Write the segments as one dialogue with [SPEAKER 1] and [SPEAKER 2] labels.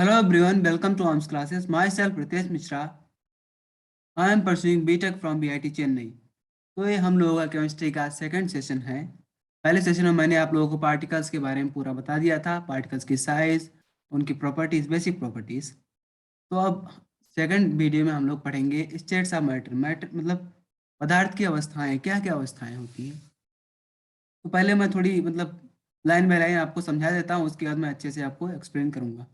[SPEAKER 1] Hello everyone, welcome to ARMS classes. Myself Ritesh Mishra. I am pursuing BTech from BIT Chennai. तो ये हम लोगों का केमिस्ट्री का सेकंड सेशन है। पहले सेशन में मैंने आप लोगों को पार्टिकल्स के बारे में पूरा बता दिया था, पार्टिकल्स की साइज, उनकी प्रॉपर्टीज, बेसिक प्रॉपर्टीज। तो अब सेकंड वीडियो में हम लोग पढ़ेंगे स्टेट्स ऑफ मैटर। मैटर मतलब पदार्थ की अवस्थाएं, क्या क्या अवस्थाएं होती हैं। तो पहले मैं थोड़ी लाइन बाय लाइन आपको समझा देता हूँ, उसके बाद मैं अच्छे से आपको एक्सप्लेन करूंगा।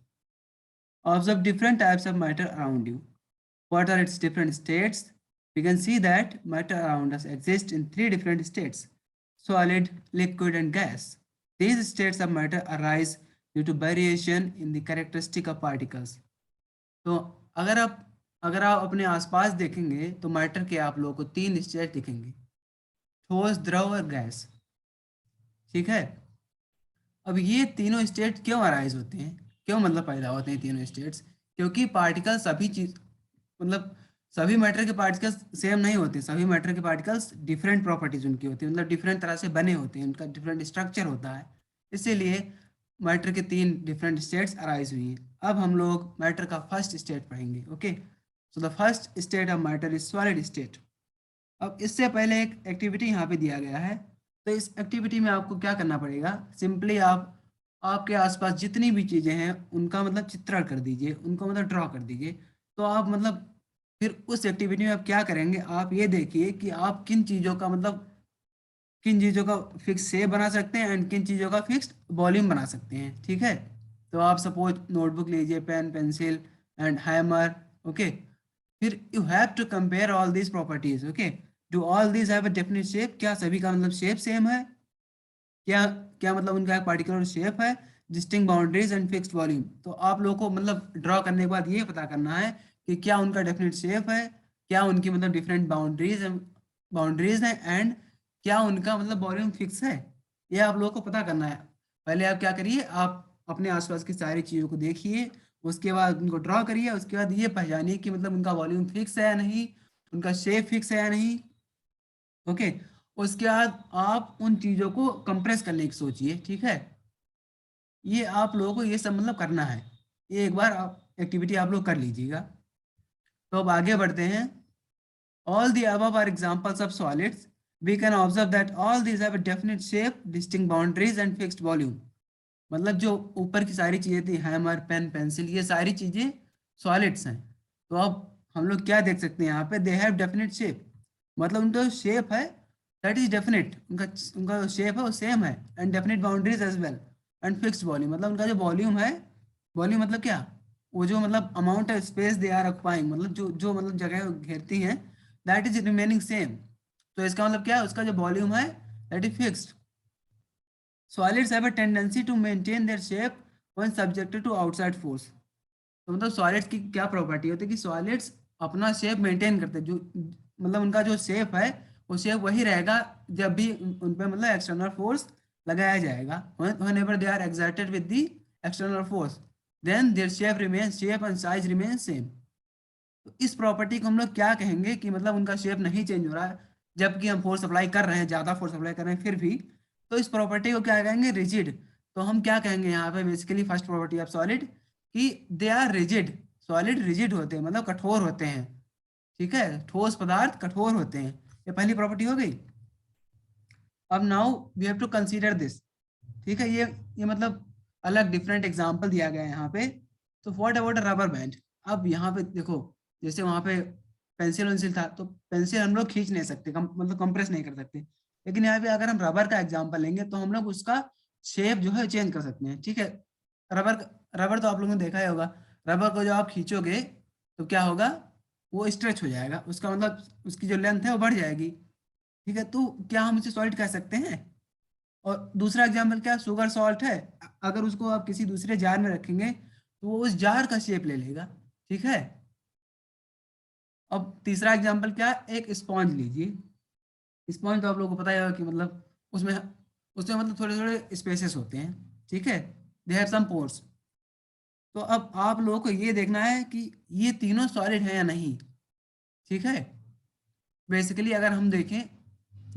[SPEAKER 1] Observe different types of matter around you. What are its different states? We can see that matter around us exists in three different states: solid, liquid, and gas. These states of matter arise due to variation in the characteristic of particles. तो अगर आप अगर आप अपने आसपास देखेंगे तो matter के आप लोगों को तीन स्टेट दिखेंगे: ठोस, द्रव और गैस। ठीक है। अब ये तीनों स्टेट क्यों अराइज होते हैं, क्यों पैदा होते हैं तीनों स्टेट्स? क्योंकि पार्टिकल सभी चीज मतलब सभी मैटर के पार्टिकल्स सेम नहीं होते। सभी मैटर के पार्टिकल्स डिफरेंट प्रॉपर्टीज उनकी होती है, डिफरेंट तरह से बने होते हैं, उनका डिफरेंट स्ट्रक्चर होता है। इसीलिए मैटर के तीन डिफरेंट स्टेट्स अराइज हुई हैं। अब हम लोग मैटर का फर्स्ट स्टेट पढ़ेंगे। Okay, so the first state of matter is solid state. अब इससे पहले एक एक्टिविटी यहाँ पे दिया गया है। तो इस एक्टिविटी में आपको क्या करना पड़ेगा, सिंपली आप आपके आसपास जितनी भी चीज़ें हैं उनका चित्रण कर दीजिए, उनको ड्रॉ कर दीजिए। तो आप फिर उस एक्टिविटी में आप क्या करेंगे, आप ये देखिए कि आप किन चीज़ों का फिक्स शेप बना सकते हैं एंड किन चीज़ों का फिक्स्ड वॉल्यूम बना सकते हैं। ठीक है। तो आप सपोज नोटबुक लीजिए, pen, pencil and hammer. Okay, फिर you have to compare all these properties. Okay, do all these have a definite shape? क्या सभी का शेप सेम है? क्या क्या उनका एक पार्टिकुलर शेप है? Distinct boundaries and fixed volume. तो आप लोगों को ड्रॉ करने के बाद ये पता करना है कि क्या उनका डेफिनेट शेप है, क्या उनकी डिफरेंट बाउंड्रीज हैं एंड क्या उनका वॉल्यूम फिक्स है। ये आप लोगों को पता करना है। पहले आप क्या करिए, आप अपने आसपास की सारी चीज़ों को देखिए, उसके बाद उनको ड्रॉ करिए, उसके बाद ये पहचानिए कि उनका वॉल्यूम फिक्स है या नहीं, उनका शेप फिक्स है या नहीं। ओके, उसके बाद आप उन चीज़ों को कंप्रेस करने की सोचिए। ठीक है। ये आप लोगों को ये सब करना है। ये एक बार आप एक्टिविटी आप लोग कर लीजिएगा। तो अब आगे बढ़ते हैं। All the above are examples of solids. We can observe that all these have a definite shape, distinct boundaries and fixed volume. जो ऊपर की सारी चीज़ें थी, हैमर, पेन, पेंसिल, ये सारी चीज़ें सॉलिड्स हैं। तो अब हम लोग क्या देख सकते हैं यहाँ पे, दे हैव डेफिनेट शेप। उनका जो शेप है दैट इज डेफिनेट, उनका उनका जो शेप है वो सेम है। And definite boundaries as well and fixed volume. उनका जो वॉल्यूम है, वॉल्यूम क्या, वो जो amount of space they are occupying, जो जो जगह घेरती हैं, दैट इज रिमेनिंग सेम। तो इसका क्या है, उसका जो वॉल्यूम है that is fixed. Solids have a tendency to maintain their shape when subjected to outside force. तो सॉलिड्स की क्या प्रॉपर्टी होती है कि सॉलिड्स अपना शेप मेंटेन करते हैं। जो उनका जो शेप है वो शेप वही रहेगा जब भी उन पे एक्सटर्नल फोर्स लगाया जाएगा। whenever they are exerted with the external force, then their shape and size remain same. तो इस प्रॉपर्टी को हम लोग क्या कहेंगे कि उनका शेप नहीं चेंज हो रहा है जबकि हम फोर्स अप्लाई कर रहे हैं, ज्यादा फोर्स अप्लाई कर रहे हैं फिर भी। तो इस प्रॉपर्टी को क्या कहेंगे, रिजिड। तो हम क्या कहेंगे यहाँ पे, basically first property of solid कि they are rigid. Solid rigid होते हैं, कठोर होते हैं। ठीक है, ठोस पदार्थ कठोर होते हैं। ये पहली प्रॉपर्टी हो गई। अब now we have to consider this. ठीक है, ये अलग डिफरेंट एग्जांपल दिया गया है यहाँ पे। तो व्हाट अबाउट रबर बैंड? अब यहाँ पे देखो, जैसे वहाँ पे पेंसिल वेंसिल था, तो पेंसिल हम लोग खींच नहीं सकते, कंप्रेस नहीं कर सकते। लेकिन यहाँ पे अगर हम रबर का एग्जांपल लेंगे तो हम लोग उसका शेप जो है चेंज कर सकते हैं। ठीक है, रबर रबर तो आप लोगों ने देखा ही होगा। रबर को जो आप खींचोगे तो क्या होगा, वो स्ट्रेच हो जाएगा, उसका उसकी जो लेंथ है वो बढ़ जाएगी। ठीक है, तो क्या हम उसे सॉलिड कह सकते हैं? और दूसरा एग्जाम्पल क्या, शुगर सॉल्ट है, अगर उसको आप किसी दूसरे जार में रखेंगे तो वो उस जार का शेप ले लेगा। ठीक है। अब तीसरा एग्जाम्पल क्या, एक स्पॉन्ज लीजिए। स्पॉन्ज तो आप लोगों को पता ही होगा कि उसमें उसमें थोड़े थोड़े स्पेसेस होते हैं। ठीक है, दे हैव सम पोर्स। तो अब आप लोगों को ये देखना है कि ये तीनों सॉलिड है या नहीं। ठीक है, बेसिकली अगर हम देखें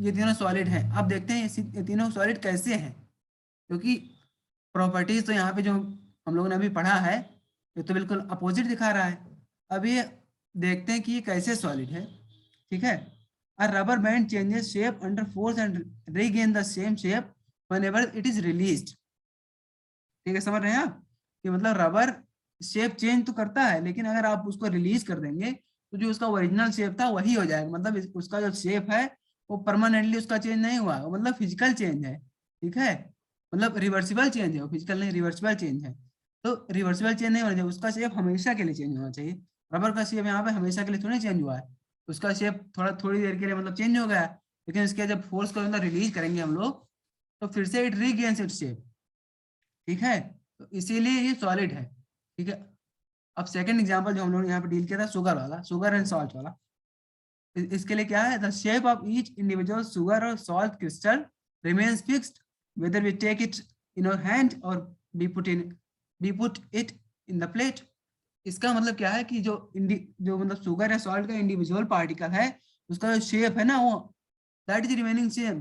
[SPEAKER 1] ये तीनों सॉलिड हैं। अब देखते हैं ये तीनों सॉलिड कैसे हैं, क्योंकि प्रॉपर्टीज तो यहाँ पे जो हम लोगों ने अभी पढ़ा है ये तो बिल्कुल अपोजिट दिखा रहा है। अब ये देखते हैं कि ये कैसे सॉलिड है। ठीक है, अ rubber band changes shape under force and regain the same shape whenever it is released. ठीक है, समझ रहे हैं आप कि मतलब रबर शेप चेंज तो करता है, लेकिन अगर आप उसको रिलीज कर देंगे तो जो उसका ओरिजिनल शेप था वही हो जाएगा। मतलब उसका जो शेप है वो परमानेंटली उसका चेंज नहीं हुआ, मतलब फिजिकल चेंज है। ठीक है, मतलब रिवर्सिबल चेंज है, वो फिजिकल नहीं, रिवर्सिबल चेंज है। तो रिवर्सिबल चेंज नहीं होना चाहिए, उसका शेप हमेशा के लिए चेंज होना चाहिए। रबर का शेप यहाँ पे हमेशा के लिए थोड़ी चेंज हुआ है, उसका शेप थोड़ी देर के लिए मतलब चेंज हो गया, लेकिन इसके जब फोर्स को अंदर रिलीज करेंगे हम लोग तो फिर से इट रीगेन्स इट्स शेप। ठीक है, तो इसीलिए ये सॉलिड है। ठीक है, अब सेकंड एग्जांपल जो हम लोग यहाँ पे डील किया था शुगर वाला, शुगर एंड सॉल्ट वाला, इसके लिए क्या है, the shape of each individual sugar और salt crystal remains fixed whether we take it in our hand और we put it in the plate. इसका मतलब क्या है कि जो मतलब शुगर या सॉल्ट का इंडिविजुअल पार्टिकल है, उसका जो शेप है ना वो दैट इज रिमेनिंग सेम।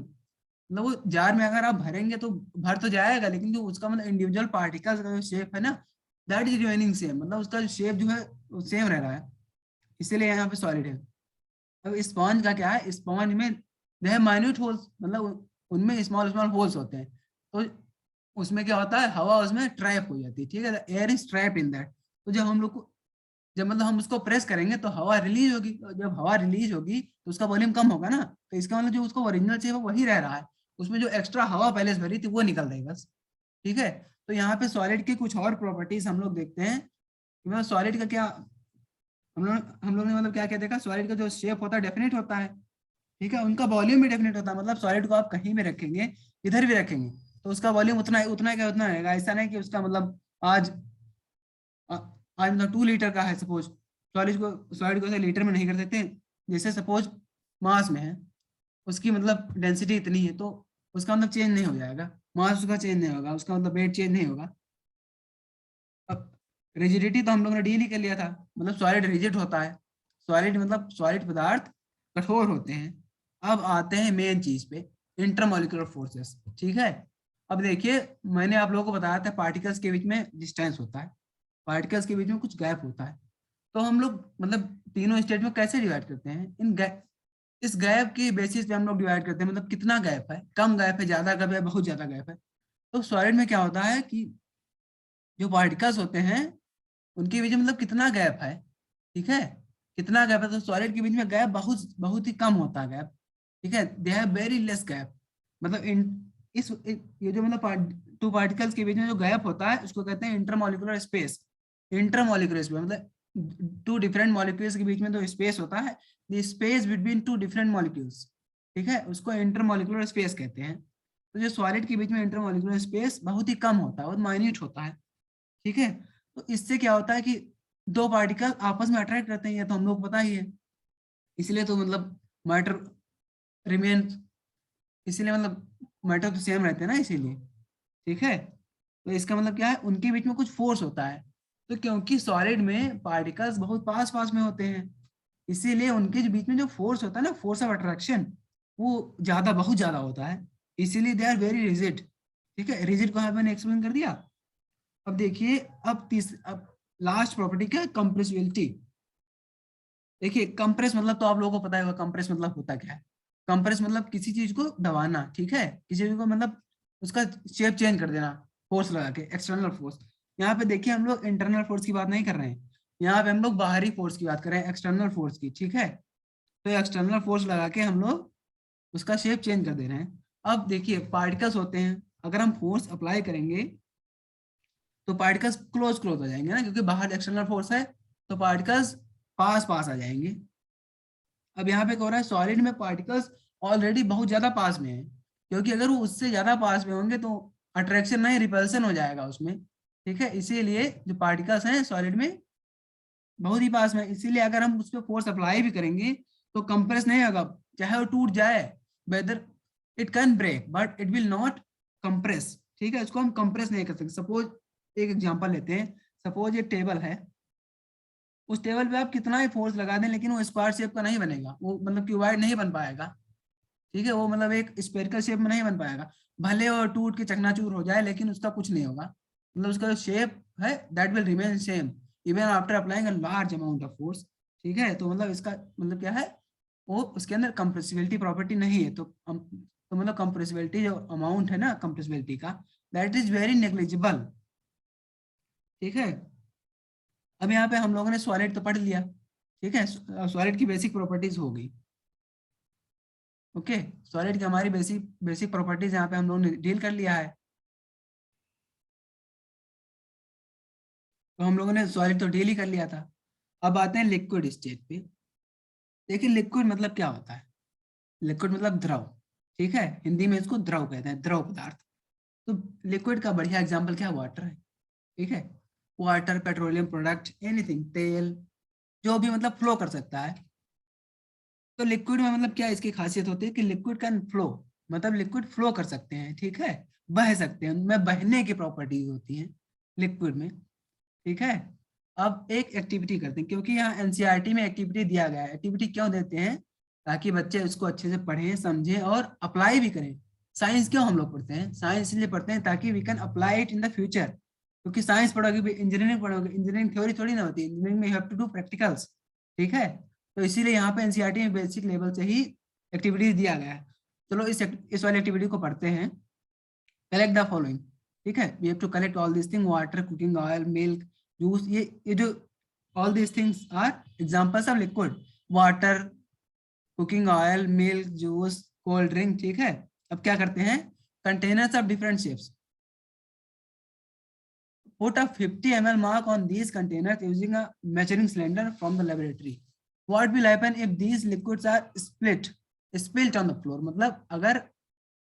[SPEAKER 1] मतलब वो जार में अगर आप भरेंगे तो भर तो जाएगा, लेकिन जो उसका मतलब इंडिविजुअल पार्टिकल्स का जो शेप है ना दैट इज रिमेनिंग सेम, मतलब उसका जो शेप जो है वो सेम रह रहा है, इसीलिए यहाँ पे सॉलिड है। अब स्पॉन्ज का क्या है, स्पॉन्ज में दे हैव माइन्यूट होल्स, मतलब उनमें स्मॉल स्मॉल होल्स होते हैं, तो उसमें क्या होता है, हवा उसमें ट्रैप हो जाती है। ठीक है, air is trap in that. तो जब हम लोग को जब मतलब हम उसको प्रेस करेंगे तो हवा रिलीज होगी, और जब हवा रिलीज होगी तो उसका वॉल्यूम कम होगा ना, तो इसका मतलब जो उसका ओरिजिनल शेप है वही रह रहा है, उसमें जो एक्स्ट्रा हवा पहले से भरी थी वो निकल रही बस। ठीक है, तो यहाँ पे सॉलिड की कुछ और प्रॉपर्टीज हम लोग देखते हैं कि मतलब सॉलिड का क्या, हम लोग ने मतलब क्या क्या देखा, सॉलिड का जो शेप होता है डेफिनेट होता है। ठीक है, उनका वॉल्यूम भी डेफिनेट होता है, मतलब सॉलिड को आप कहीं भी रखेंगे, इधर भी रखेंगे तो उसका वॉल्यूम उतना उतना क्या उतना रहेगा। ऐसा नहीं कि उसका मतलब आज आज मतलब 2 लीटर का है सपोज, सॉलिड को ऐसे लीटर में नहीं कर देते, जैसे सपोज मास में है, उसकी मतलब डेंसिटी इतनी है तो उसका मतलब चेंज नहीं हो जाएगा, मास उसका चेंज नहीं होगा, उसका मतलब वेट चेंज नहीं होगा। अब रिजिडिटी तो हम लोग ने डील ही कर लिया था, मतलब सॉलिड रिजिड होता है, सॉलिड मतलब सॉलिड पदार्थ कठोर होते हैं। अब आते हैं मेन चीज पे, इंटरमॉलिक्यूलर फोर्सेस। ठीक है, अब देखिए मैंने आप लोगों को बताया था पार्टिकल्स के बीच में डिस्टेंस होता है, पार्टिकल्स के बीच में कुछ गैप होता है, तो हम लोग मतलब तीनों स्टेट में कैसे डिवाइड करते हैं, इस गैप की बेसिस पे हम लोग डिवाइड करते हैं, मतलब कितना गैप है, कम गैप है, ज्यादा गैप है, बहुत ज्यादा गैप है। तो सॉलिड में क्या होता है कि जो पार्टिकल्स होते हैं उनके बीच में मतलब कितना गैप है। ठीक है, कितना गैप है, तो सॉलिड के बीच में गैप बहुत बहुत ही कम होता है गैप। ठीक है, they have very less gap, मतलब ये जो मतलब टू पार्टिकल्स के बीच में जो गैप होता है उसको कहते हैं इंटरमॉलिक्यूलर स्पेस। इंटरमॉलिक्यूलर स्पेस मतलब टू डिफरेंट मॉलिक्यूल्स के बीच में जो स्पेस होता है, the space between two different molecules. ठीक है, उसको इंटरमॉलिक्यूलर स्पेस कहते हैं। तो जो सॉलिड के बीच में इंटरमॉलिक्यूलर स्पेस बहुत ही कम होता है, बहुत माइन्यूट होता है। ठीक है, तो इससे क्या होता है कि दो पार्टिकल आपस में अट्रैक्ट करते हैं, ये तो हम लोग पता ही है, इसलिए तो मतलब मैटर रिमेन, इसीलिए मतलब मैटर तो सेम रहते हैं ना, इसीलिए। ठीक है, तो इसका मतलब क्या है, उनके बीच में कुछ फोर्स होता है, तो क्योंकि सॉलिड में पार्टिकल्स बहुत पास पास में होते हैं, इसीलिए उनके जो बीच में जो फोर्स होता है ना, फोर्स ऑफ अट्रैक्शन, वो ज्यादा बहुत ज्यादा होता है, इसीलिए दे आर वेरी रिजिड। ठीक है, रिजिड को मैंने एक्सप्लेन कर दिया। अब देखिए, अब लास्ट प्रॉपर्टी क्या है, कंप्रेसिबिलिटी। देखिए कंप्रेस मतलब तो आप लोगों को पता होगा, कंप्रेस मतलब होता क्या है, कंप्रेस मतलब किसी चीज को दबाना। ठीक है, किसी चीज को मतलब उसका शेप चेंज कर देना, फोर्स लगा के, एक्सटर्नल फोर्स। यहाँ पे देखिए हम लोग इंटरनल फोर्स की बात नहीं कर रहे हैं, यहाँ पे हम लोग बाहरी फोर्स की बात कर रहे हैं, एक्सटर्नल फोर्स की। ठीक है, तो एक्सटर्नल फोर्स लगा के हम लोग उसका शेप चेंज कर दे रहे हैं। अब देखिए पार्टिकल्स होते हैं, अगर हम फोर्स अप्लाई करेंगे तो पार्टिकल्स क्लोज क्लोज हो जाएंगे ना, क्योंकि बाहर एक्सटर्नल फोर्स है, तो पार्टिकल्स पास पास आ जाएंगे। अब यहाँ पे क्या हो रहा है, सॉलिड में पार्टिकल्स ऑलरेडी बहुत ज्यादा पास में है, क्योंकि अगर वो उससे ज्यादा पास में होंगे तो अट्रैक्शन नहीं, रिपल्सन हो जाएगा उसमें। ठीक है, इसीलिए जो पार्टिकल्स हैं सॉलिड में बहुत ही पास में, इसीलिए अगर हम उस पर फोर्स अप्लाई भी करेंगे तो कंप्रेस नहीं होगा, चाहे वो टूट जाए, whether it can break but it will not compress. ठीक है, इसको हम कंप्रेस नहीं कर सकते। सपोज एक एग्जांपल लेते हैं, सपोज एक टेबल है, उस टेबल पे आप कितना ही फोर्स लगा दें लेकिन वो स्क्वायर शेप का नहीं बनेगा, वो मतलब क्यूबॉइड नहीं बन पाएगा। ठीक है, वो मतलब एक स्फेरिकल शेप में नहीं बन पाएगा, भले वो टूट के चकनाचूर हो जाए लेकिन उसका कुछ नहीं होगा, मतलब उसका जो शेप है that will remain same even after applying a large amount of force. ठीक है, तो मतलब इसका मतलब क्या है, वो उसके अंदर कंप्रेसिबिलिटी प्रॉपर्टी नहीं है, तो मतलब कंप्रेसिबिलिटी जो अमाउंट है ना कंप्रेसिबिलिटी का, दैट इज वेरी नेग्लिजिबल। ठीक है, अब यहाँ पे हम लोगों ने सॉलिड तो पढ़ लिया। ठीक है, सॉलिड की बेसिक प्रॉपर्टीज हो गई। ओके, सॉलिड की हमारी बेसिक बेसिक प्रॉपर्टीज यहाँ पे हम लोगों ने डील कर लिया है। तो हम लोगों ने सॉलिड तो डील ही कर लिया था। अब आते हैं लिक्विड स्टेट पे। देखिए लिक्विड मतलब क्या होता है, लिक्विड मतलब द्रव। ठीक है, हिंदी में इसको द्रव कहते हैं, द्रव पदार्थ। तो लिक्विड का बढ़िया एग्जाम्पल क्या है, वाटर है। ठीक है, वाटर, पेट्रोलियम प्रोडक्ट, एनीथिंग, तेल, जो भी मतलब फ्लो कर सकता है। तो लिक्विड में मतलब क्या इसकी खासियत होती है कि लिक्विड कैन फ्लो, मतलब लिक्विड फ्लो कर सकते हैं। ठीक है, बह सकते हैं, उनमें बहने की प्रॉपर्टीज होती हैं लिक्विड में। ठीक है, अब एक एक्टिविटी करते हैं, क्योंकि यहाँ एनसीईआरटी में एक्टिविटी दिया गया है। एक्टिविटी क्यों देते हैं, ताकि बच्चे उसको अच्छे से पढ़ें, समझें और अप्लाई भी करें। साइंस क्यों हम लोग पढ़ते हैं, साइंस इसलिए पढ़ते हैं ताकि we can apply it in the future. क्योंकि साइंस पढ़ोगे, इंजीनियरिंग पढ़ोगे, इंजीनियरिंग थ्योरी थोड़ी ना होती है, इंजीनियरिंग में you have to do practicals. ठीक है, तो इसीलिए यहाँ पे एनसीईआरटी में बेसिक लेवल से ही एक्टिविटीज दिया गया है। चलो इस वाली एक्टिविटी को पढ़ते हैं। Collect the following. ठीक है, we have to collect all this thing, water, cooking oil, milk, juice, ये जो all this things are examples of liquid. Water, cooking oil, milk, juice, cold drink. ठीक है, अब क्या करते हैं, containers of different shapes, put a 50 ml mark on these containers using a measuring cylinder from the laboratory. What will happen if these liquids are spilt on the floor? मतलब अगर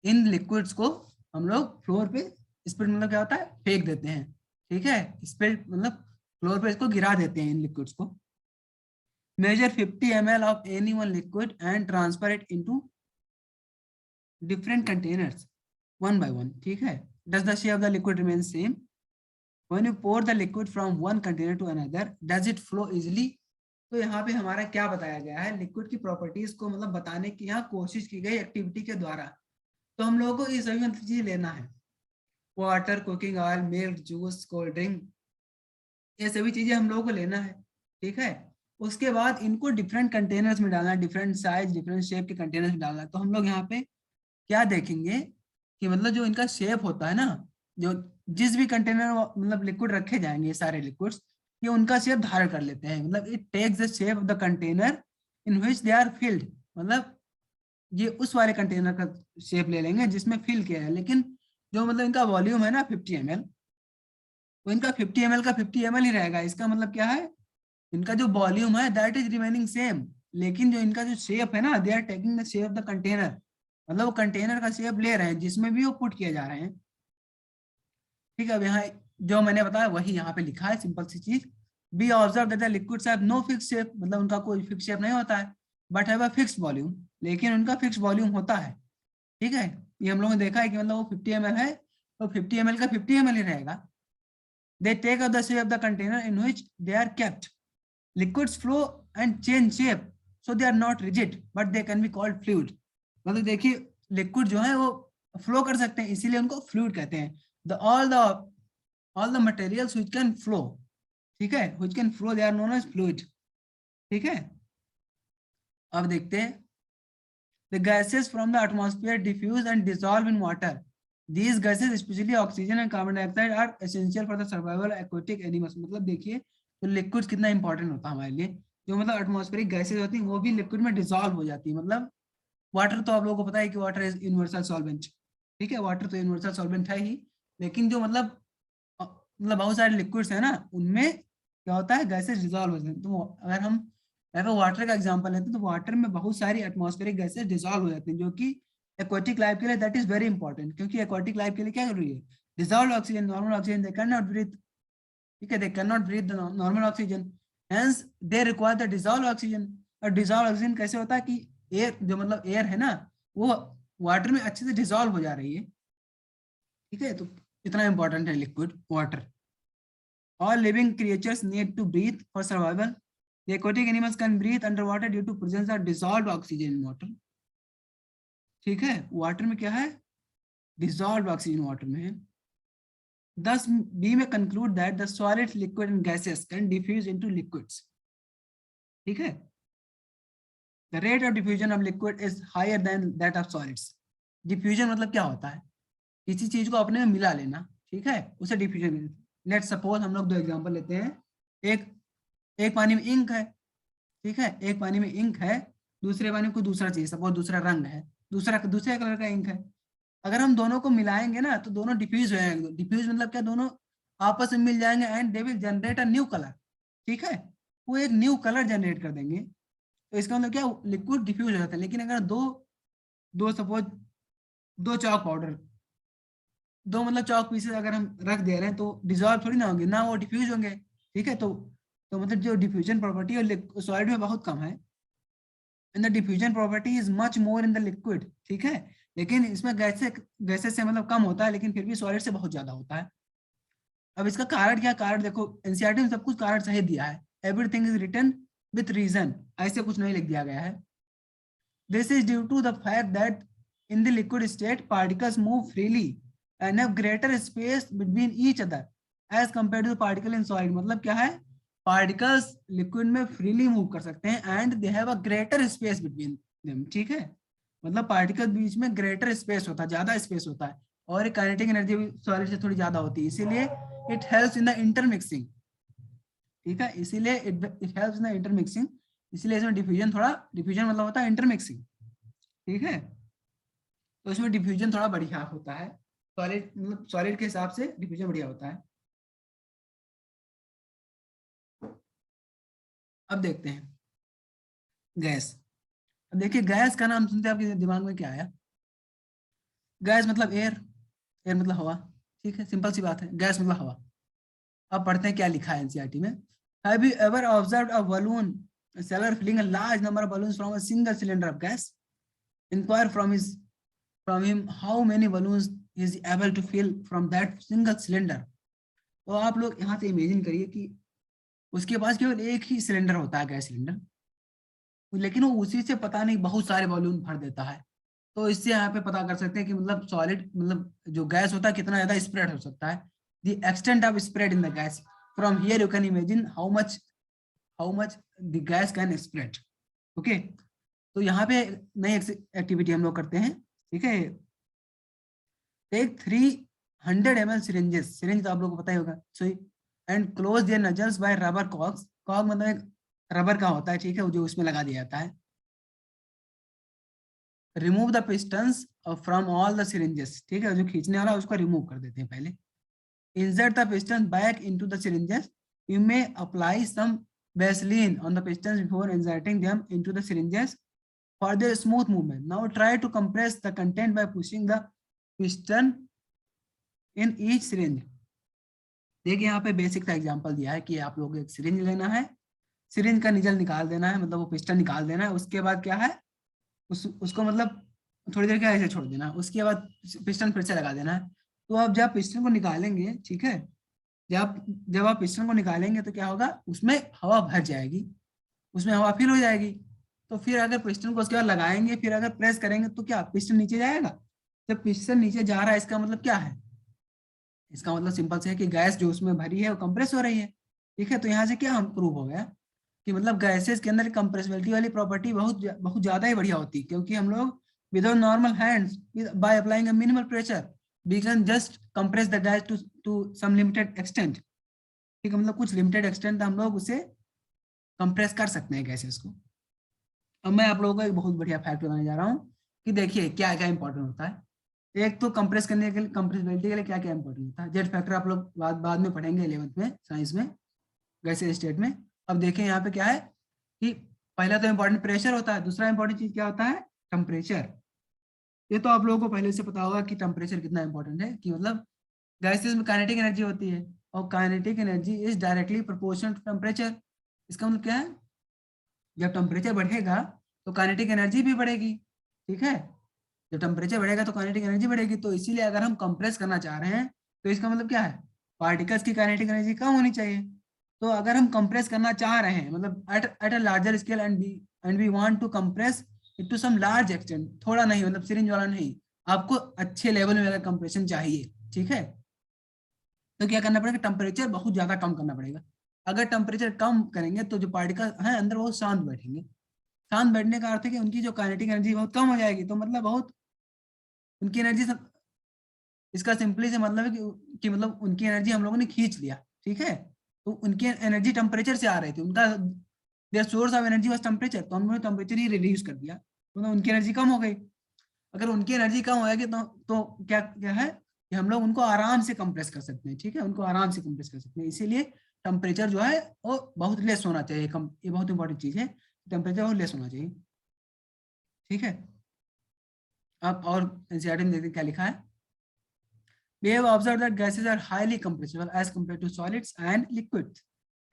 [SPEAKER 1] इन liquids को हम लोग फ्लोर पे, spilt मतलब क्या होता है, फेंक देते हैं। ठीक है, स्पिल्ट मतलब फ्लोर पे इसको गिरा देते हैं इन लिक्विड्स को। Measure 50 ml of any one liquid and transfer it into different containers one by one. ठीक है, does the shape of the liquid remain same when you pour the liquid from one container to another? Does it flow easily? तो यहाँ पे हमारा क्या बताया गया है, लिक्विड की प्रॉपर्टीज को मतलब बताने की यहाँ कोशिश की गई एक्टिविटी के द्वारा। तो हम लोगों को ये सभी मतलब चीज लेना है, water, cooking oil, milk, juice, cold drink, ये सभी चीजें हम लोगों को लेना है। ठीक है, उसके बाद इनको डिफरेंट कंटेनर्स में डालना है, डिफरेंट साइज, डिफरेंट शेप के कंटेनर्स में डालना है। तो हम लोग यहाँ पे क्या देखेंगे कि मतलब जो इनका शेप होता है ना, जो जिस भी कंटेनर मतलब लिक्विड रखे जाएंगे, ये सारे लिक्विड्स, ये उनका शेप धारण कर लेते हैं। मतलब it takes the shape of the container in which they are filled. मतलब ये उस वाले कंटेनर का शेप ले लेंगे जिसमें फिल किया है, लेकिन जो मतलब इनका वॉल्यूम है ना 50 ml, तो इनका 50 ml का 50 ml ही रहेगा। इसका मतलब क्या है, इनका जो वॉल्यूम है दैट इज रिमेनिंग सेम, लेकिन जो इनका जो शेप है ना, they are taking the shape of the container. मतलब वो कंटेनर का शेप ले रहे हैं जिसमें भी वो पुट किए जा रहे हैं। ठीक है, अब यहाँ जो मैंने बताया वही यहाँ पे लिखा है, सिंपल सी चीज। Be observe that the liquids have no fix shape, मतलब उनका कोई फिक्स शेप नहीं होता है, but have a fix volume, लेकिन उनका फिक्स वॉल्यूम होता है। ठीक है, ये हम लोगों ने देखा है कि मतलब वो 50 ml है, तो 50 ml का 50 ml ही रहेगा। They take up the shape of the container in which they are kept. Liquids flow and change shape, so they are not rigid but they can be called fluid. मतलब देखिए liquid जो है वो flow कर सकते हैं, इसीलिए उनको फ्लूइड कहते हैं। The all the materials which can flow, ठीक है, which can flow, they are known as fluid। ठीक है, अब देखते हैं, the gases from the atmosphere diffuse and dissolve in water. These gases, especially oxygen and carbon dioxide, are essential for the survival of aquatic animals। मतलब देखिए तो liquid कितना important होता है हमारे लिए। जो मतलब एटमॉस्फेरिक गैसेज होती हैं वो भी लिक्विड में डिसॉल्व हो जाती है। मतलब वाटर तो आप लोगों को पता है कि वाटर इज यूनिवर्सल सॉल्वेंट। ठीक है, वाटर तो यूनिवर्सल सॉल्वेंट है ही, लेकिन जो मतलब बहुत सारे लिक्विड्स है ना, उनमें क्या होता है, गैसेज डिसॉल्व होते हैं। तो अगर हम वाटर का एग्जांपल लेते हैं तो वाटर में बहुत सारी एटमॉस्फेरिक गैसेज डिसॉल्व हो जाती हैं, जो कि एक्वाटिक लाइफ के लिए दैट इज वेरी इंपॉर्टेंट। क्योंकि एक्वाटिक लाइफ के लिए क्या जरूरी है, dissolve oxygen, normal oxygen they can not breathe. ठीक है, they can not breathe the normal oxygen, hence they require the dissolve oxygen. और डिसॉल्व ऑक्सीजन कैसे होता है कि एयर, जो मतलब एयर है ना, वो वाटर में अच्छे से डिसॉल्व हो जा रही है। ठीक है, तो इतना इंपॉर्टेंट है liquid water. All living creatures need to breathe for survival. The aquatic animals can breathe underwater due to presence of dissolved oxygen in water. ठीक है, वाटर में क्या है, डिसॉल्व ऑक्सीजन वाटर में है। Thus, we may conclude that the solid, liquid, and gases can diffuse into liquids. ठीक है? The rate of diffusion of liquid is higher than that of solids. Diffusion मतलब क्या होता है? किसी चीज को अपने में मिला लेना, ठीक है, उसे डिफ्यूजन। लेट सपोज हम लोग दो एग्जांपल लेते हैं। एक एक पानी में इंक है, ठीक है, एक पानी में इंक है, दूसरे पानी में कोई दूसरा चीज, सपोज दूसरा रंग है, दूसरे कलर का इंक है। अगर हम दोनों को मिलाएंगे ना तो दोनों डिफ्यूज हो जाएंगे। डिफ्यूज मतलब क्या, दोनों आपस में मिल जाएंगे and they will generate a new colour, ठीक है, वो एक न्यू कलर जनरेट कर देंगे। तो इसका मतलब क्या, लिक्विड डिफ्यूज हो जाता है। लेकिन अगर दो दो सपोज दो चॉक पाउडर, दो मतलब चॉक पीसेस अगर हम रख दे रहे हैं तो डिजॉल्व थोड़ी ना होंगे ना, वो डिफ्यूज होंगे, ठीक है। तो मतलब जो डिफ्यूजन प्रॉपर्टी और सॉलिड में बहुत कम है, and the diffusion property is much more in the liquid, ठीक है। लेकिन इसमें गैसेस से मतलब कम होता है, लेकिन फिर भी सॉलिड से बहुत ज्यादा होता है। अब इसका कारण क्या, कारण देखो एनसीईआरटी में सब कुछ कारण सही दिया है, everything is written with reason, ऐसे कुछ नहीं लिख दिया गया है। This is due to the fact that in the liquid state particles move freely and have greater space between each other as compared to the particle in solid। मतलब क्या है, पार्टिकल्स लिक्विड में फ्रीली मूव कर सकते हैं and they have a greater space between them, ठीक है। मतलब पार्टिकल बीच में ग्रेटर स्पेस होता है, ज्यादा स्पेस होता है, और काइनेटिक एनर्जी भी सॉलिड से थोड़ी ज्यादा होती है, इसीलिए it helps in the intermixing, ठीक है, इसीलिए it helps in the intermixing. इसलिए इसमें डिफ्यूजन मतलब होता है इंटरमिक्सिंग, ठीक है। तो इसमें डिफ्यूजन थोड़ा बढ़िया होता है, सॉलिड मतलब सॉलिड के हिसाब से डिफ्यूजन बढ़िया होता है। अब देखते हैं गैस। अब देखिए गैस का नाम सुनते आपके दिमाग में क्या आया? गैस मतलब एयर, एयर मतलब हवा, ठीक है, सिंपल सी बात है, गैस मतलब हवा। अब पढ़ते हैं क्या लिखा है एनसीईआरटी में। Have you ever observed a balloon seller filling a large number of balloons from a single cylinder of gas? Inquire from him how many balloons is he able to fill from that single cylinder। तो आप लोग यहाँ से imagine करिए कि उसके पास केवल एक ही सिलेंडर होता है, गैस सिलेंडर, लेकिन वो उसी से पता नहीं बहुत सारे बलून भर देता है। तो इससे यहाँ पे पता कर सकते हैं कि मतलब सॉलिड मतलब जो गैस होता है कितना ज्यादा स्प्रेड हो सकता है, the extent of spread in the gas. From here you can imagine how much the gas can spread, okay. तो यहाँ पे नई एक्टिविटी हम लोग करते हैं, ठीक है। टेक 300 ml syringes, सिरिंज तो आप लोगों को पता ही होगा, सुई, and close their nozzles by rubber corks. कॉग मतलब एक रबर का होता है, ठीक है, जो उसमें लगा दिया जाता है। Remove the pistons from all the syringes, ठीक है, जो खींचने वाला है उसको रिमूव कर देते हैं पहले। Insert the piston back into the syringes. You may apply some Vaseline on the pistons before inserting them into the syringes for their smooth movement. Now try to compress the content by pushing the piston in each syringe. देखिए यहाँ पे basic का example दिया है कि आप लोग एक सिरिंज लेना है, सिरिंज का निजल निकाल देना है, मतलब वो पिस्टन निकाल देना है। उसके बाद क्या है, उसको मतलब थोड़ी देर के ऐसे छोड़ देना है, उसके बाद पिस्टन फिर से लगा देना है। तो आप जब पिस्टन को निकालेंगे, ठीक है, जब आप पिस्टन को निकालेंगे तो क्या होगा, उसमें हवा भर जाएगी, उसमें हवा फिल हो जाएगी। तो फिर अगर पिस्टन को उसके बाद लगाएंगे, फिर अगर प्रेस करेंगे तो क्या पिस्टन नीचे जाएगा। जब पिस्टन नीचे जा रहा है इसका मतलब क्या है, इसका मतलब सिंपल से है कि गैस जो उसमें भरी है वो कंप्रेस हो रही है, ठीक है। तो यहाँ से क्या हम प्रूव हो गया कि मतलब गैसेस के अंदर कंप्रेसिबिलिटी वाली प्रॉपर्टी बहुत बहुत ज्यादा ही बढ़िया होती है, क्योंकि हम लोग without normal hands by applying a minimal pressure we can just compress the gas to some limited extent, ठीक है, मतलब कुछ लिमिटेड एक्सटेंट हम लोग उसे कंप्रेस कर सकते हैं गैसेस को। अब मैं आप लोगों को एक बहुत बढ़िया फैक्ट बताने जा रहा हूँ कि देखिए क्या क्या इंपॉर्टेंट होता है। एक तो कंप्रेस करने के लिए, कंप्रेसिबिलिटी के लिए क्या क्या इंपॉर्टेंट होता है, जेड फैक्टर आप लोग बाद में पढ़ेंगे 11th में साइंस में, गैसेस स्टेट में। अब देखिए यहाँ पे क्या है कि पहला तो इंपॉर्टेंट प्रेशर होता है, दूसरा इंपॉर्टेंट चीज क्या होता है, टेम्परेचर। ये तो आप लोगों को पहले से पता होगा कि टेम्परेचर कितना इंपॉर्टेंट है, कि मतलब गैसेस में काइनेटिक एनर्जी होती है और kinetic energy is directly proportional to temperature. इसका मतलब क्या है, जब टेम्परेचर बढ़ेगा तो काइनेटिक एनर्जी भी बढ़ेगी, ठीक है। जब टेम्परेचर बढ़ेगा तो काइनेटिक एनर्जी बढ़ेगी। तो इसीलिए अगर हम कंप्रेस करना चाह रहे हैं तो इसका मतलब क्या है, पार्टिकल्स की काइनेटिक एनर्जी कम होनी चाहिए। तो अगर हम कंप्रेस करना चाह रहे हैं मतलब at a larger scale and we want to compress it to some large extent, थोड़ा नहीं मतलब सिरिंज वाला नहीं, आपको अच्छे लेवल में अगर कंप्रेशन चाहिए, ठीक है, तो क्या करना पड़ेगा, टेम्परेचर बहुत ज्यादा कम करना पड़ेगा। अगर टेम्परेचर कम करेंगे तो जो पार्टिकल है अंदर वो शांत बैठेंगे। शांत बैठने का अर्थ है कि उनकी जो काइनेटिक एनर्जी बहुत कम हो जाएगी, तो मतलब बहुत उनकी एनर्जी, इसका सिंपली से मतलब है कि मतलब उनकी एनर्जी हम लोगों ने खींच लिया, ठीक है। तो उनकी एनर्जी टेम्परेचर से आ रही थी, उनका their source of energy was temperature, तो हमने टेम्परेचर ही रिड्यूस कर दिया, तो उनकी एनर्जी कम हो गई। अगर उनकी एनर्जी कम होगी तो क्या क्या है कि हम लोग उनको आराम से कंप्रेस कर सकते हैं, ठीक है, उनको आराम से कंप्रेस कर सकते हैं। इसीलिए टेम्परेचर जो है वो बहुत लेस होना चाहिए, कम, ये बहुत इंपॉर्टेंट चीज है, टेम्परेचर बहुत लेस होना चाहिए, ठीक है। अब और एनसीईआरटी में देखते क्या लिखा है। We have observed that gases are highly compressible as compared to solids and liquids.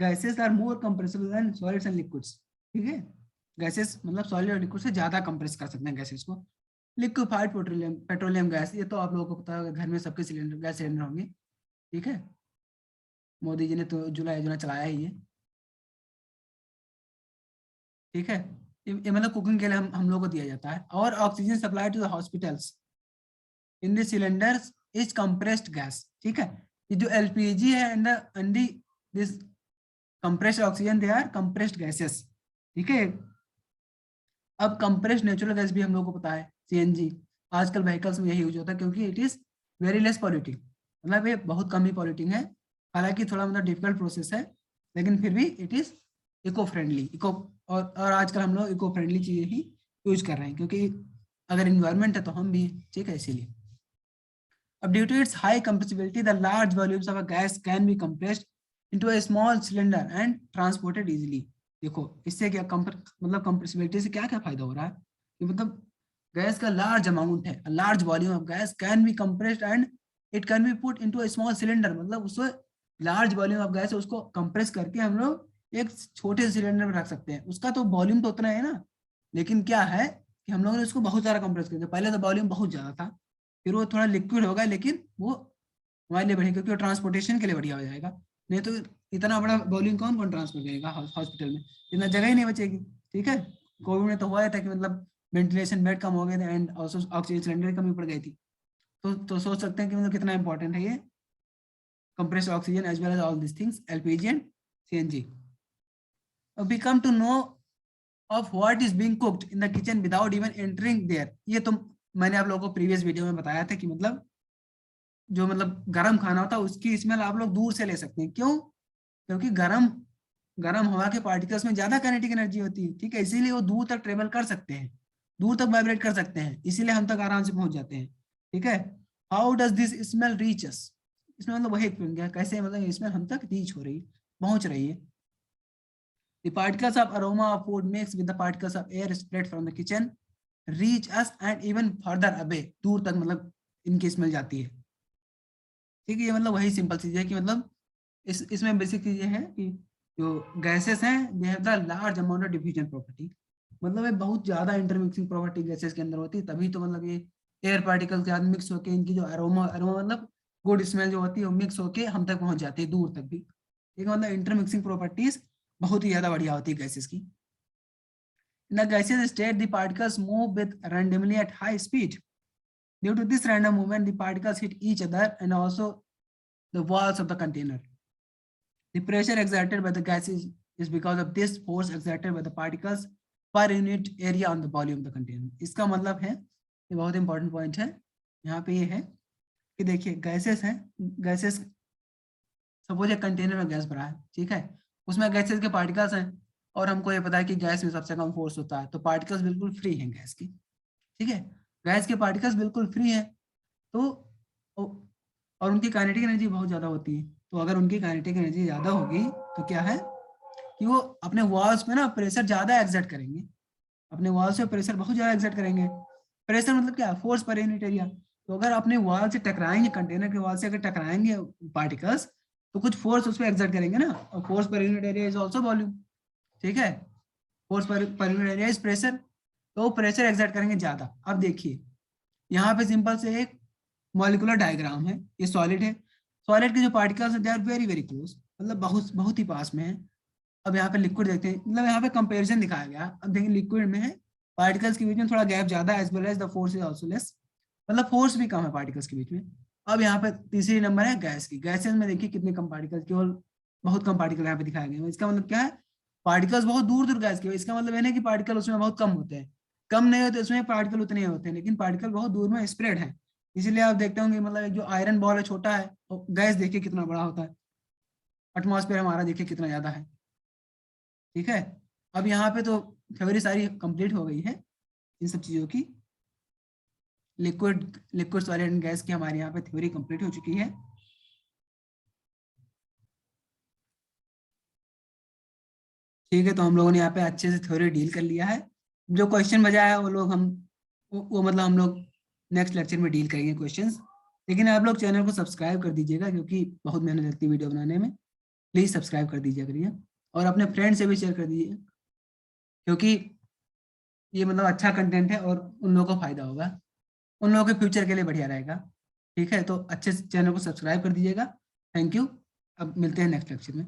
[SPEAKER 1] Gases are more compressible than solids and liquids. ठीक है, गैसेस मतलब सॉलिड और लिक्विड से ज्यादा कंप्रेस कर सकते हैं गैसेस को। लिक्विफाइड पेट्रोलियम गैस, ये तो आप लोगों को पता होगा, घर में सबके सिलेंडर, गैस सिलेंडर होंगे, ठीक है। मोदी जी ने तो जुलाई योजना चलाया ही है, ठीक है। ये मतलब कुकिंग के लिए हम लोग को दिया जाता है। और oxygen supply to the hospitals in the cylinders is compressed gas, ठीक है। ये जो एलपीजी है and this compressed oxygen, they are compressed gases, ठीक है। अब कंप्रेस्ड नेचुरल गैस भी हम लोग को पता है, सीएनजी, आजकल व्हीकल्स में यही यूज होता है क्योंकि it is very less polluting, मतलब ये बहुत कम ही पॉल्यूटिंग है। हालांकि थोड़ा मतलब डिफिकल्ट प्रोसेस है, लेकिन फिर भी इट इज इको फ्रेंडली, और आजकल हम लोग इको फ्रेंडली चीजें ही यूज कर रहे हैं, क्योंकि अगर इन्वायरमेंट है तो हम भी, ठीक है, इसीलिए। अब due to its high compressibility, the large volumes of a gas can be compressed into a small cylinder and transported easily. देखो इससे क्या मतलब कंप्रेसिबिलिटी से क्या क्या फायदा हो रहा है कि मतलब गैस का लार्ज अमाउंट है, large volume of gas can be compressed and it can be put into a small cylinder, मतलब उसमें लार्ज वॉल्यूम ऑफ गैस है, उसको कंप्रेस करके हम लोग एक छोटे सिलेंडर में रख सकते हैं। उसका तो वॉल्यूम तो उतना है ना, लेकिन क्या है कि हम लोगों ने उसको बहुत सारा कंप्रेस कर दिया। पहले तो वॉल्यूम बहुत ज्यादा था, फिर वो थोड़ा लिक्विड होगा, लेकिन वो हमारे लिए बढ़िया, क्योंकि वो ट्रांसपोर्टेशन के लिए बढ़िया हो जाएगा। नहीं तो इतना बड़ा वॉल्यूम कौन कौन ट्रांसफर करेगा हॉस्पिटल में, इतना जगह ही नहीं बचेगी, ठीक है। कोविड में तो हुआ था कि मतलब वेंटिलेशन बेड कम हो गए थे एंड ऑक्सीजन सिलेंडर की कमी पड़ गई थी। तो सोच सकते हैं कि मतलब कितना इंपॉर्टेंट है ये compressed oxygen as well as all these things, LPG and CNG. We come to know of what is being cooked in the kitchen without even entering there. ये तो मैंने आप लोगों को प्रीवियस वीडियो में बताया था कि मतलब जो मतलब गर्म खाना होता है उसकी स्मेल आप लोग दूर से ले सकते हैं। क्यों? क्योंकि गर्म गर्म हवा के पार्टिकल्स में ज्यादा काइनेटिक एनर्जी होती है, ठीक है, इसीलिए वो दूर तक ट्रेवल कर सकते हैं, दूर तक वाइब्रेट कर सकते हैं, इसीलिए हम तक आराम से पहुंच जाते हैं, ठीक है। How does this smell reach अस, इसमें मतलब वही गया कैसे, मतलब स्मेल हम तक रीच हो रही, पहुंच रही है। The particles of aroma of food mixed with the particles of air spread from the kitchen reach us and even further away, दूर तक मतलब इनकी स्मेल जाती है, ठीक है। ये मतलब वही सिंपल चीज है कि मतलब इसमें बेसिक चीज ये है कि जो गैसेस हैं they have the large amount of diffusion property, मतलब ये बहुत ज्यादा इंटरमिक्सिंग प्रॉपर्टी गैसेस के अंदर होती है, तभी तो मतलब ये एयर पार्टिकल के साथ मिक्स होकर इनकी जो अरोमा अरोमा मतलब गुड स्मेल जो होती है वो मिक्स होके हम तक पहुंच जाती है, दूर तक भी, ठीक है। मतलब इंटरमिक्सिंग प्रॉपर्टीज बहुत ही ज्यादा बढ़िया होती है गैसेस की। In the gaseous state, the particles move with randomly at high speed. Due to this random movement, the particles hit each other and also the walls of the container. The pressure exerted by the gases is because of this force exerted by the particles per unit area on the volume of the container. इसका मतलब है, ये बहुत important point है यहाँ पे, ये है कि देखिए गैसेस हैं, गैसेस सपोज एक कंटेनर में गैस भरा है, ठीक है, उसमें गैसेस के पार्टिकल्स हैं और हमको ये पता है कि गैस में सबसे कम फोर्स होता है, तो पार्टिकल्स बिल्कुल फ्री हैं गैस की, ठीक है। गैस के पार्टिकल्स बिल्कुल फ्री हैं, तो और उनकी काइनेटिक एनर्जी बहुत ज्यादा होती है, तो अगर उनकी काइनेटिक एनर्जी ज्यादा होगी तो क्या है कि वो अपने वॉल्स में ना प्रेशर ज्यादा एक्सर्ट करेंगे, अपने वॉल्स पे प्रेशर बहुत ज्यादा एक्सर्ट करेंगे। प्रेशर मतलब क्या, फोर्स पर यूनिट एरिया। तो अगर अपने वॉल से टकराएंगे, कंटेनर के वॉल से अगर टकराएंगे पार्टिकल्स, तो कुछ फोर्स उस पर एक्सर्ट करेंगे ना, और force per unit area is also volume, ठीक है। Force per unit area is pressure, तो प्रेशर एक्सर्ट करेंगे ज्यादा। अब देखिए यहाँ पे सिंपल से एक मॉलिक्यूलर डायग्राम है, ये सॉलिड है, सॉलिड के जो पार्टिकल्स हैं they are very very close, मतलब बहुत बहुत ही पास में है। अब यहाँ पे लिक्विड देखते हैं, मतलब यहाँ पे कंपैरिजन दिखाया गया। अब देखिए लिक्विड में है, पार्टिकल्स के बीच में थोड़ा गैप ज्यादा है, as well as the force is also less, मतलब फोर्स भी कम है पार्टिकल्स के बीच में। अब यहाँ पे तीसरी नंबर है गैस की। गैसेस में देखिए कितने कम पार्टिकल, केवल बहुत कम पार्टिकल यहाँ पे दिखाए गए हैं। इसका मतलब क्या है, पार्टिकल्स बहुत दूर दूर गैस के, इसका मतलब ये नहीं कि पार्टिकल उसमें बहुत कम होते हैं, कम नहीं होते उसमें पार्टिकल उतने ही होते हैं, लेकिन पार्टिकल बहुत दूर में स्प्रेड है। इसीलिए आप देखते होंगे मतलब एक जो आयरन बॉल है छोटा है, और गैस देखिए कितना बड़ा होता है, एटमॉस्फेयर हमारा देखिए कितना ज्यादा है। ठीक है, अब यहाँ पे तो थ्योरी सारी कंप्लीट हो गई है इन सब चीजों की। लिक्विड सॉलिड एंड गैस की हमारे यहाँ पे थ्योरी कंप्लीट हो चुकी है। ठीक है, तो हम लोगों ने यहाँ पे अच्छे से थ्योरी डील कर लिया है। जो क्वेश्चन बचा है वो लोग हम वो मतलब हम लोग नेक्स्ट लेक्चर में डील करेंगे क्वेश्चंस। लेकिन आप लोग चैनल को सब्सक्राइब कर दीजिएगा, क्योंकि बहुत मेहनत लगती है वीडियो बनाने में। प्लीज सब्सक्राइब कर दीजिए करिए, और अपने फ्रेंड से भी शेयर कर दीजिए, क्योंकि ये मतलब अच्छा कंटेंट है और उन लोगों को फायदा होगा, उन लोगों के फ्यूचर के लिए बढ़िया रहेगा। ठीक है, तो अच्छे से चैनल को सब्सक्राइब कर दीजिएगा। Thank you. अब मिलते हैं नेक्स्ट लेक्चर में।